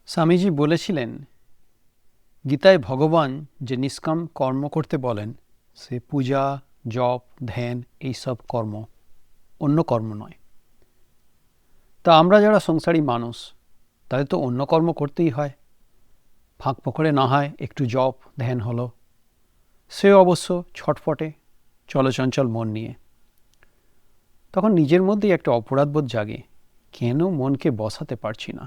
স্বামীজি বলেছিলেন, গীতায় ভগবান যে নিষ্কাম কর্ম করতে বলেন সে পূজা, জপ, ধ্যান এইসব কর্ম, অন্য কর্ম নয়। তা আমরা যারা সংসারী মানুষ তাদের তো অন্য কর্ম করতেই হয়। ফাঁক ফোকরে না হয় একটু জপ ধ্যান হলো, সে অবশ্য ছটফটে চলচঞ্চল মন নিয়ে। তখন নিজের মধ্যেই একটা অপরাধবোধ জাগে, কেন মনকে বসাতে পারছি না।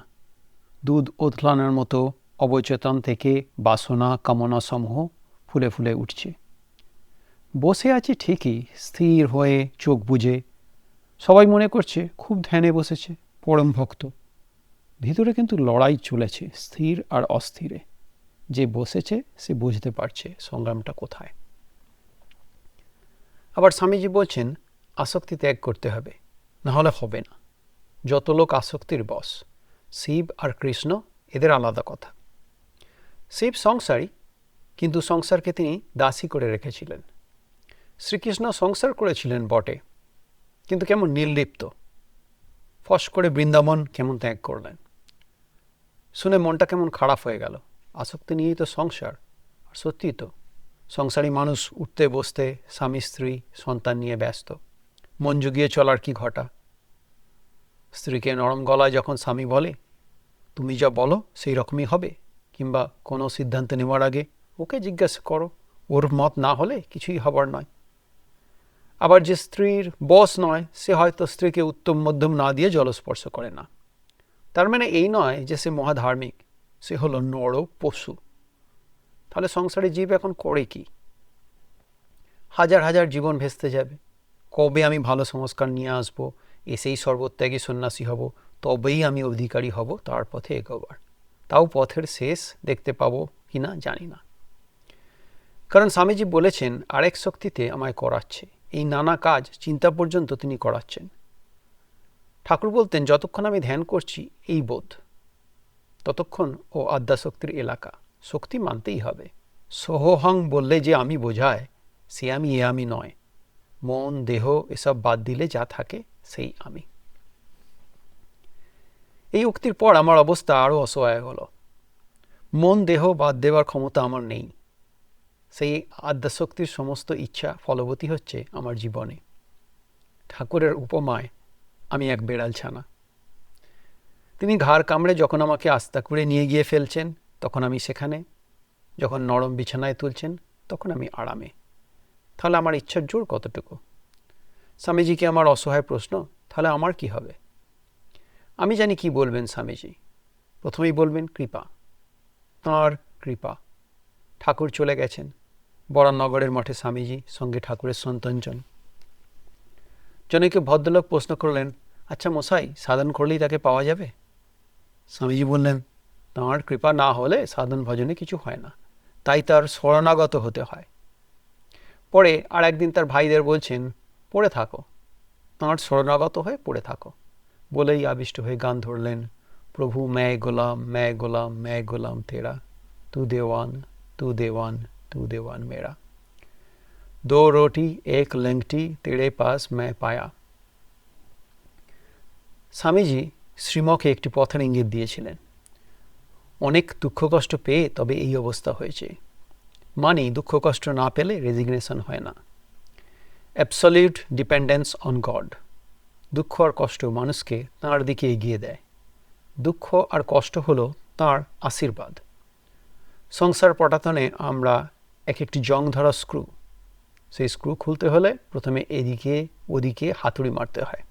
দুধ ওতলানোর মতো অবচেতন থেকে বাসনা কামনা সমূহ ফুলে ফুলে উঠছে। বসে আছি ঠিকই, স্থির হয়ে চোখ বুজে, সবাই মনে করছে খুব ধ্যানে বসেছে, পরম ভক্ত। ভিতরে কিন্তু লড়াই চলেছে স্থির আর অস্থিরে। যে বসেছে সে বুঝতে পারছে সংগ্রামটা কোথায়। আবার স্বামীজি বলছেন, আসক্তি ত্যাগ করতে হবে, না হলে হবে না। যত লোক আসক্তির বশ, শিব আর কৃষ্ণ এদের আলাদা কথা। শিব সংসারী, কিন্তু সংসারকে তিনি দাসী করে রেখেছিলেন। শ্রীকৃষ্ণ সংসার করেছিলেন বটে, কিন্তু কেমন নির্লিপ্ত। ফস করে বৃন্দাবন কেমন ত্যাগ করলেন। শুনে মনটা কেমন খারাপ হয়ে গেল। আসক্তি নিয়েই তো সংসার, আর সত্যিই তো সংসারী মানুষ উঠতে বসতে স্বামী স্ত্রী সন্তান নিয়ে ব্যস্ত। মন জুগিয়ে চলার কি ঘটা। স্ত্রীকে নরম গলায় যখন স্বামী বলে তুমি যা বলো সেই রকমই হবে, কিংবা কোনো সিদ্ধান্ত নেওয়ার আগে ওকে জিজ্ঞাসা করো, ওর মত না হলে কিছুই হবার নয়। আবার যে স্ত্রীর বস নয় সে হয়তো স্ত্রীকে উত্তম মধ্যম না দিয়ে জলস্পর্শ করে না। তার মানে এই নয় যে সে মহাধার্মিক, সে হলো নর পশু। তাহলে সংসারে জীব এখন করে কি? হাজার হাজার জীবন ভেস্তে যাবে। কবে আমি ভালো সংস্কার নিয়ে আসবো, এসেই সর্বত্যাগী সন্ন্যাসী হব, তবেই আমি অধিকারী হব তার পথে এগোবার। তাও পথের শেষ দেখতে পাবো কিনা জানি না। কারণ স্বামীজি বলেছেন আরেক শক্তিতে আমায় করাচ্ছে। এই নানা কাজ চিন্তা পর্যন্ত তিনি করাচ্ছেন। ঠাকুর বলতেন, যতক্ষণ আমি ধ্যান করছি এই বোধ, ততক্ষণ ও আদ্যাশক্তির এলাকা। শক্তি মানতেই হবে। সোহং বললে যে আমি বোঝায়, সে আমি এ আমি নয়। মন দেহ এসব বাদ দিলে যা থাকে সেই আমি। এই উক্তির পর আমার অবস্থা আরও অসহায় হলো। মন দেহ বাদ দেওয়ার ক্ষমতা আমার নেই। সেই আদ্যাশক্তির সমস্ত ইচ্ছা ফলবতী হচ্ছে আমার জীবনে। ঠাকুরের উপমায় আমি এক বেড়াল ছানা। তিনি ঘাড় কামড়ে যখন আমাকে আস্তা করে নিয়ে গিয়ে ফেলছেন তখন আমি সেখানে, যখন নরম বিছানায় তুলছেন তখন আমি আরামে। তাহলে আমার ইচ্ছার জোর কতটুকু? স্বামীজিকে আমার অসহায় প্রশ্ন, তাহলে আমার কি হবে? আমি জানি কি বলবেন স্বামীজি। প্রথমেই বলবেন কৃপা, তাঁর কৃপা। ঠাকুর চলে গেছেন। বরানগরের মঠে স্বামীজি, সঙ্গে ঠাকুরের সন্তানজন। জনৈক ভদ্রলোক প্রশ্ন করলেন, আচ্ছা মশাই, সাধন করলেই তাকে পাওয়া যাবে? স্বামীজি বললেন, তাঁর কৃপা না হলে সাধন ভজনে কিছু হয় না, তাই তার শরণাগত হতে হয়। পরে আর একদিন তার ভাইদের বলছেন, পড়ে থাকো, তাঁর শরণাগত হয়ে পড়ে থাকো। বলেই আবিষ্ট হয়ে গান ধরলেন, প্রভু मैं गुलाम मैं गुलाम मैं गुलाम तेरा, तू देवान तू देवान तू देवान मेरा, दो रोटी एक लंगटी तेरे पास मैं पाया। স্বামীজি শ্রীমকে একটি পথের ইঙ্গিত দিয়েছিলেন। অনেক দুঃখ কষ্ট পেয়ে তবে এই অবস্থা হয়েছে। মানে দুঃখ কষ্ট না পেলে রেজিগনেশন হয় না। Absolute dependence on god. দুঃখ আর কষ্ট মানুষকে তাঁর দিকে এগিয়ে দেয়। দুঃখ আর কষ্ট হলো তাঁর আশীর্বাদ। সংসার পটাতনে আমরা এক একটি জং ধরা স্ক্রু। সেই স্ক্রু খুলতে হলে প্রথমে এদিকে ওদিকে হাতুড়ি মারতে হয়।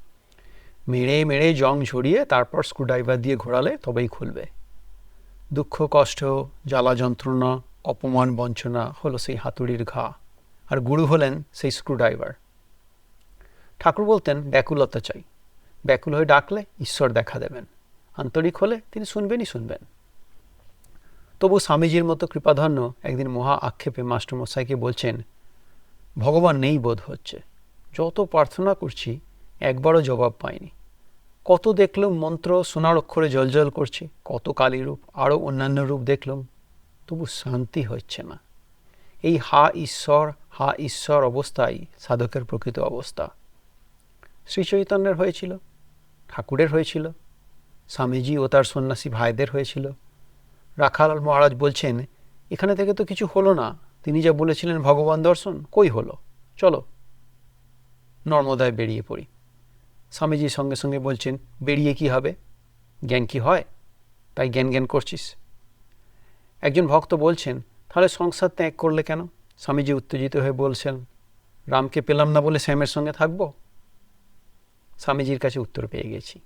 মেরে মেরে জং ঝরিয়ে তারপর স্ক্রুড্রাইভার দিয়ে ঘোরালে তবেই খুলবে। দুঃখ কষ্ট জ্বালা যন্ত্রণা অপমান বঞ্চনা হলো সেই হাতুড়ির ঘা, আর গুরু হলেন সেই স্ক্রুড্রাইভার। ঠাকুর বলতেন ব্যাকুলতা চাই। ব্যাকুল হয়ে ডাকলে ঈশ্বর দেখা দেবেন। আন্তরিক হলে তিনি শুনবেনই শুনবেন। তবু স্বামীজির মতো কৃপাধন্য একদিন মহা আক্ষেপে মাস্টারমশাইকে বলছেন, ভগবান নেই বোধ হচ্ছে। যত প্রার্থনা করছি একবারও জবাব পাইনি। কত দেখলুম মন্ত্র সোনার অক্ষরে জলজল করছে, কত কালী রূপ আরও অন্যান্য রূপ দেখলুম, তবু শান্তি হচ্ছে না। এই হা ঈশ্বর অবস্থাই সাধকের প্রকৃত অবস্থা। শ্রীচৈতন্যের হয়েছিল, ঠাকুরের হয়েছিল, স্বামীজি ও তার সন্ন্যাসী ভাইদের হয়েছিল, রাখাল মহারাজ বলছেন, এখানে থেকে তো কিছু হলো না, তিনি যা বলেছিলেন ভগবান দর্শন, কই হলো, চলো নর্মদায় বেরিয়ে পড়ি। স্বামীজির সঙ্গে সঙ্গে বলছেন, বেরিয়ে কি হবে, জ্ঞান কি হয়, তাই জ্ঞান জ্ঞান করছিস। একজন ভক্ত বলছেন, তাহলে সংসার ত্যাগ করলে কেন? স্বামীজি উত্তেজিত হয়ে বলছেন, রামকে পেলাম না বলে শ্যামের সঙ্গে থাকবো? স্বামীজির কাছে উত্তর পেয়ে গেছি,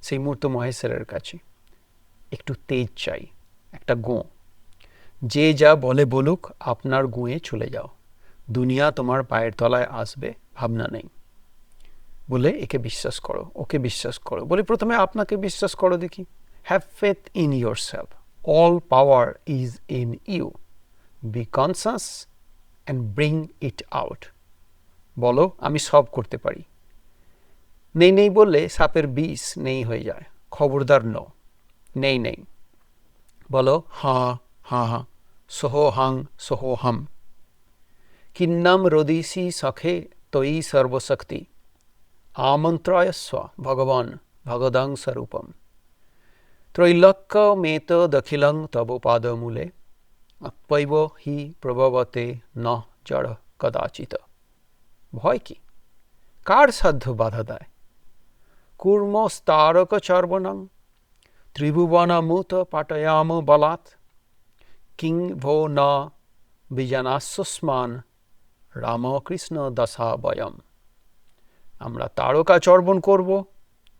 সেই মুহূর্ত মহেশ্বরের কাছে। একটু তেজ চাই, একটা গোঁ। যে যা বলে বলুক, আপনার গুঁয়ে চলে যাও, দুনিয়া তোমার পায়ের তলায় আসবে, ভাবনা নেই। বলে একে বিশ্বাস করো, ওকে বিশ্বাস করো। বলে প্রথমে আপনাকে বিশ্বাস করো দেখি। Have faith in yourself, all power is in you, be conscious and bring it out. বলো আমি সব করতে পারি। নেই নেই বললে সাপের বিষ নেই হয়ে যায়। খবরদার নো, নেই নেই। বলো হাঁ হাঁ হাঁ, সোহোহাং সোহোহম। কিন্নাম রদিসি সখে তয়ি সর্বশক্তি, আমন্ত্রয়স্ব ভগবান ভগদং স্বরূপম। ত্রৈলোক্যমেত দখিলং তব পাদমূলে, অপ্যৈব হি প্রভবতে ন জড় কদাচিত। ভয় কি, কার সাধ্য বাধা দেয়? কূর্মস্তারক চর্বণং ত্রিভুবনমুত পাটয়াম বলাৎ, কিং ভো ন বিজানাস্যস্মান রামকৃষ্ণ দশা বয়ম। আমরা তারকা চর্বণ করব,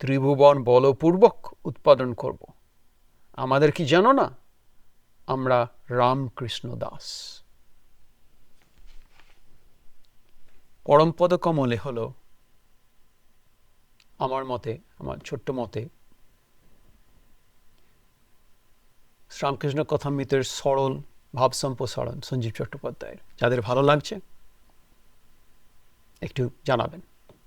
ত্রিভুবন বলপূর্বক উৎপাদন করব। আমাদের কি জানো না, আমরা রামকৃষ্ণ দাস। পরমপদ কমলে হল আমার মতে, আমার ছোট্ট মতে, শ্রীরামকৃষ্ণ কথামৃতের সরল ভাব সম্প্রসারণ সঞ্জীব চট্টোপাধ্যায়ের। যাদের ভালো লাগছে একটু জানাবেন।